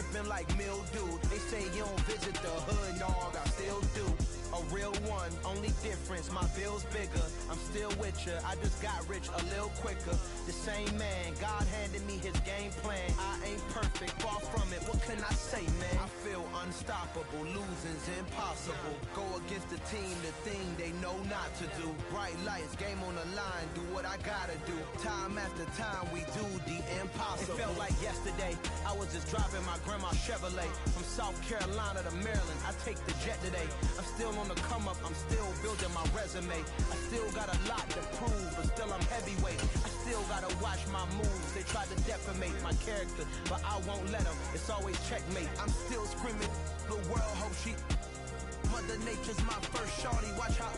dripping like mildew. They say you don't visit the hood, dog, I still do. A real one, only difference, my bill's bigger. I'm still with ya, I just got rich a little quicker. The same man, God handed me his game plan. I ain't perfect, far from it, what can I say, man? I feel unstoppable, losing's impossible. Go against the team, the thing they know not to do. Bright lights, game on the line, do what I gotta do. Time after time, we do the impossible. It felt like yesterday, I was just driving my grandma's Chevrolet. From South Carolina to Maryland, I take the jet today. I'm still on the come up, I'm still building my resume. I still got a lot to prove, but still I'm heavyweight. I still gotta watch my moves. They tried to defamate my character, but I won't let them. It's always checkmate. I'm still screaming, the world hope she. Mother Nature's my first shorty. Watch how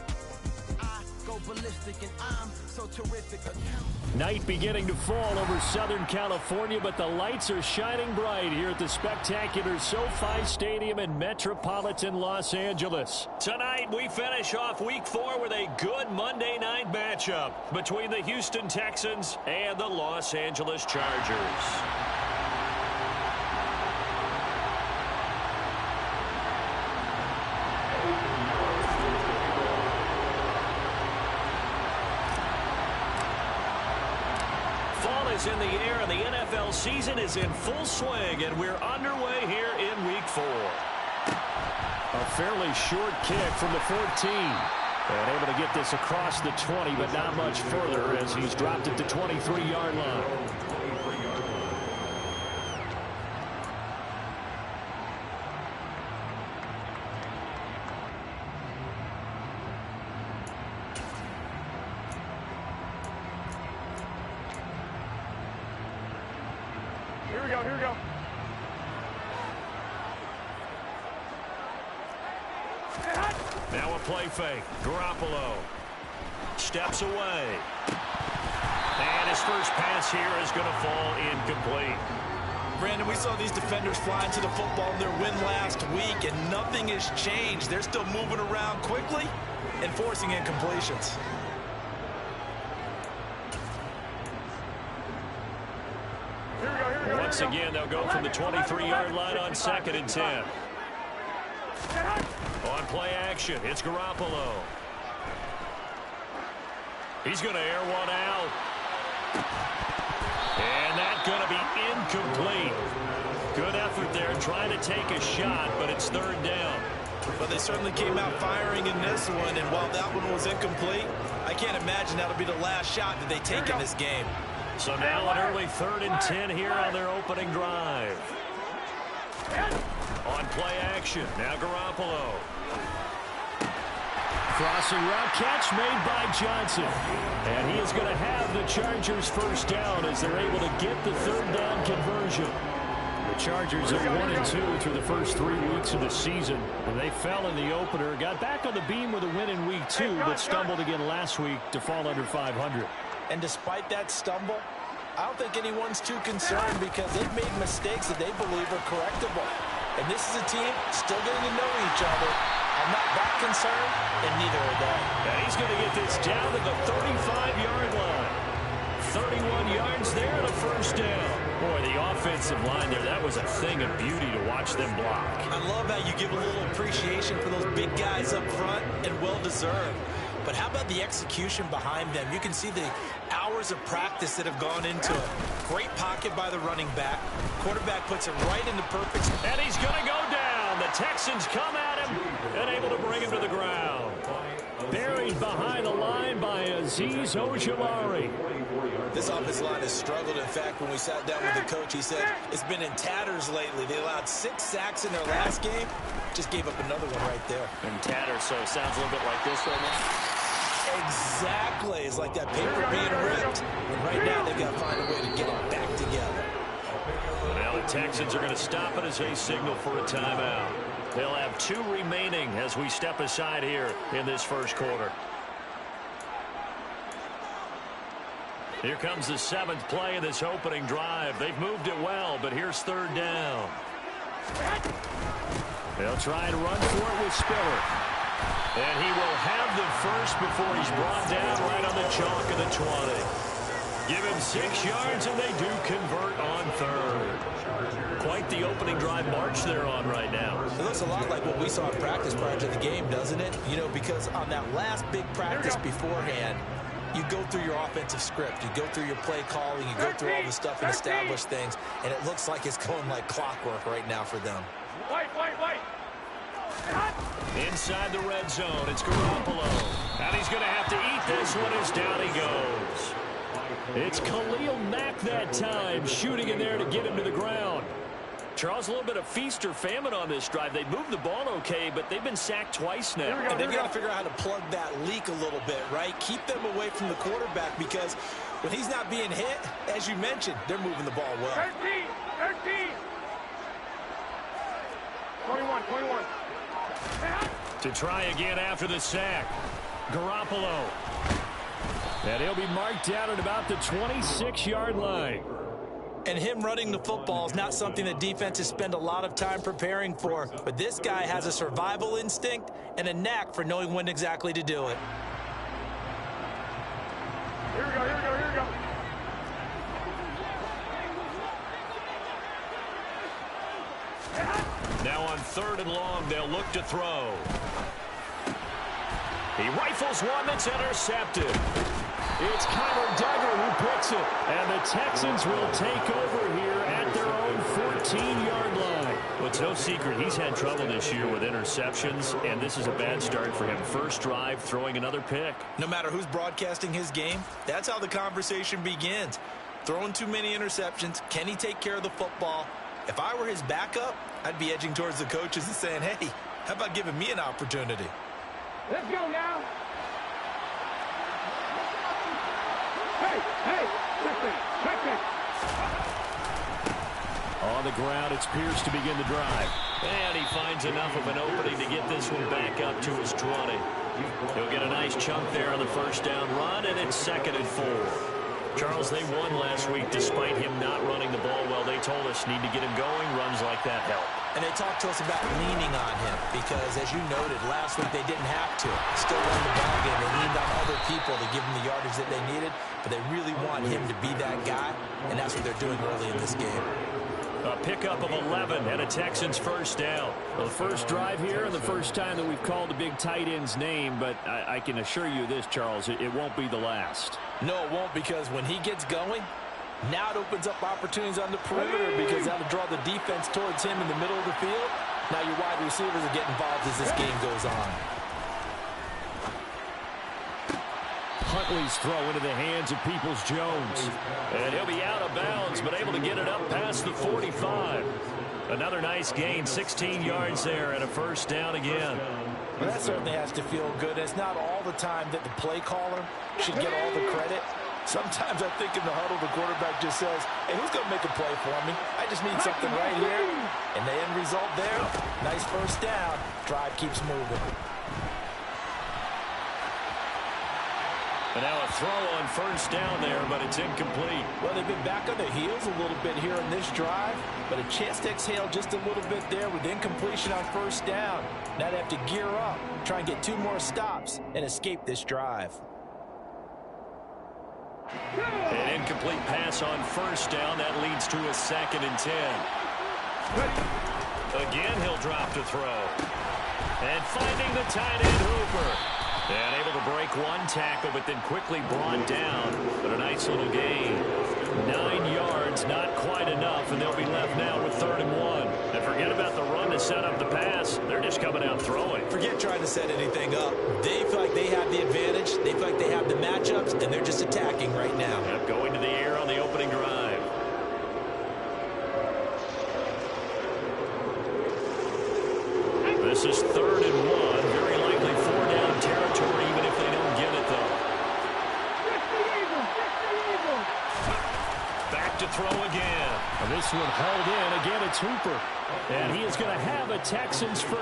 I go ballistic, and I'm so terrific. Night beginning to fall over Southern California, but the lights are shining bright here at the spectacular SoFi Stadium in metropolitan Los Angeles. Tonight, we finish off Week 4 with a good Monday night matchup between the Houston Texans and the Los Angeles Chargers. In the air, and the NFL season is in full swing, and we're underway here in Week 4. A fairly short kick from the 14. And able to get this across the 20, but not much further as he's dropped it to 23-yard line. Here we go. Now a play fake. Garoppolo steps away. And his first pass here is going to fall incomplete. Brandon, we saw these defenders fly into the football in their win last week, and nothing has changed. They're still moving around quickly and forcing incompletions. Once again, they'll go from the 23-yard line on 2nd and 10. On play action, it's Garoppolo. He's going to air one out. And that's going to be incomplete. Good effort there, trying to take a shot, but it's 3rd down. But they certainly came out firing in this one, and while that one was incomplete, I can't imagine that'll be the last shot that they take in this game. So now an early 3rd and 10 here on their opening drive. On play action, now Garoppolo. Crossing route catch made by Johnson. And he is going to have the Chargers first down as they're able to get the 3rd down conversion. The Chargers are 1-2 through the first 3 weeks of the season. And they fell in the opener, got back on the beam with a win in Week 2, but stumbled again last week to fall under 500. And despite that stumble, I don't think anyone's too concerned because they've made mistakes that they believe are correctable. And this is a team still getting to know each other. I'm not that concerned, and neither are they. And he's going to get this down to the 35-yard line. 31 yards there and a first down. Boy, the offensive line there, that was a thing of beauty to watch them block. I love how you give a little appreciation for those big guys up front, and well-deserved. But how about the execution behind them? You can see the hours of practice that have gone into it. Great pocket by the running back. Quarterback puts it right into perfect. And he's going to go down. The Texans come at him and able to bring him to the ground. Buried behind the line by Azeez Ojulari. This offensive line has struggled. In fact, when we sat down with the coach, he said it's been in tatters lately. They allowed 6 sacks in their last game. Just gave up another one right there. In tatters, so it sounds a little bit like this right now. Exactly. It's like that paper being ripped. And right now, they've got to find a way to get it back together. Now the Texans are going to stop it as they signal for a timeout. They'll have 2 remaining as we step aside here in this first quarter. Here comes the 7th play of this opening drive. They've moved it well, but here's 3rd down. They'll try and run for it with Spiller. And he will have the first before he's brought down right on the chalk of the 20. Give him 6 yards, and they do convert on third. Quite the opening drive march they're on right now. It looks a lot like what we saw in practice prior to the game, doesn't it? You know, because on that last big practice beforehand, you go through your offensive script. You go through your play calling. You go through all the stuff and establish things. And it looks like it's going like clockwork right now for them. Wait. Inside the red zone, it's Garoppolo. And he's going to have to eat this one as down he goes. It's Khalil Mack that time, shooting in there to get him to the ground. Charles, a little bit of feast or famine on this drive. They moved the ball okay, but they've been sacked twice now. And they've got to figure out how to plug that leak a little bit, right? Keep them away from the quarterback because when he's not being hit, as you mentioned, they're moving the ball well. 13. 21. To try again after the sack. Garoppolo. And he'll be marked down at about the 26-yard line. And him running the football is not something that defenses spend a lot of time preparing for. But this guy has a survival instinct and a knack for knowing when exactly to do it. Here we go. Now on 3rd and long, they'll look to throw. He rifles one that's intercepted. It's Kyler Duggar who picks it. And the Texans will take over here at their own 14-yard line. Well, it's no secret he's had trouble this year with interceptions, and this is a bad start for him. First drive, throwing another pick. No matter who's broadcasting his game, that's how the conversation begins. Throwing too many interceptions. Can he take care of the football? If I were his backup, I'd be edging towards the coaches and saying, hey, how about giving me an opportunity? Let's go now. Hey, check it. On the ground, it's Pierce to begin the drive. And he finds enough of an opening to get this one back up to his 20. He'll get a nice chunk there on the first down run, and it's 2nd and 4. Charles, they won last week despite him not running the ball well. They told us need to get him going. Runs like that help. And they talked to us about leaning on him because, as you noted, last week they didn't have to. Still won the ball game. They leaned on other people to give them the yardage that they needed, but they really want him to be that guy, and that's what they're doing early in this game. A pickup of 11 and a Texans first down. Well, the first drive here and the first time that we've called the big tight end's name, but I can assure you this, Charles, it won't be the last. No, it won't, because when he gets going, now it opens up opportunities on the perimeter because that'll draw the defense towards him in the middle of the field. Now your wide receivers will get involved as this game goes on. Huntley's throw into the hands of Peoples-Jones. And he'll be out of bounds, but able to get it up past the 45. Another nice gain, 16 yards there, and a first down again. Well, that certainly has to feel good. It's not all the time that the play caller should get all the credit. Sometimes I think in the huddle, the quarterback just says, hey, who's going to make a play for me? I just need something right here. And the end result there, nice first down. Drive keeps moving. And now a throw on first down there, but it's incomplete. Well, they've been back on their heels a little bit here in this drive, but a chance to exhale just a little bit there with incompletion on first down. Now they have to gear up, try and get 2 more stops, and escape this drive. An incomplete pass on first down. That leads to a 2nd and 10. Again, he'll drop to throw. And finding the tight end Hooper. And able to break one tackle, but then quickly brought down. But a nice little gain. 9 yards, not quite enough, and they'll be left now with 3rd and 1. And forget about the run to set up the pass. They're just coming out throwing. Forget trying to set anything up. They feel like they have the advantage. They feel like they have the matchups, and they're just attacking right now. Yep, going to the air on the opening drive. This is 3rd and 1. Very likely 4-down territory, even if they don't get it, though. Back to throw again. And this one held in. Again, it's Hooper. And he is going to have a Texans first.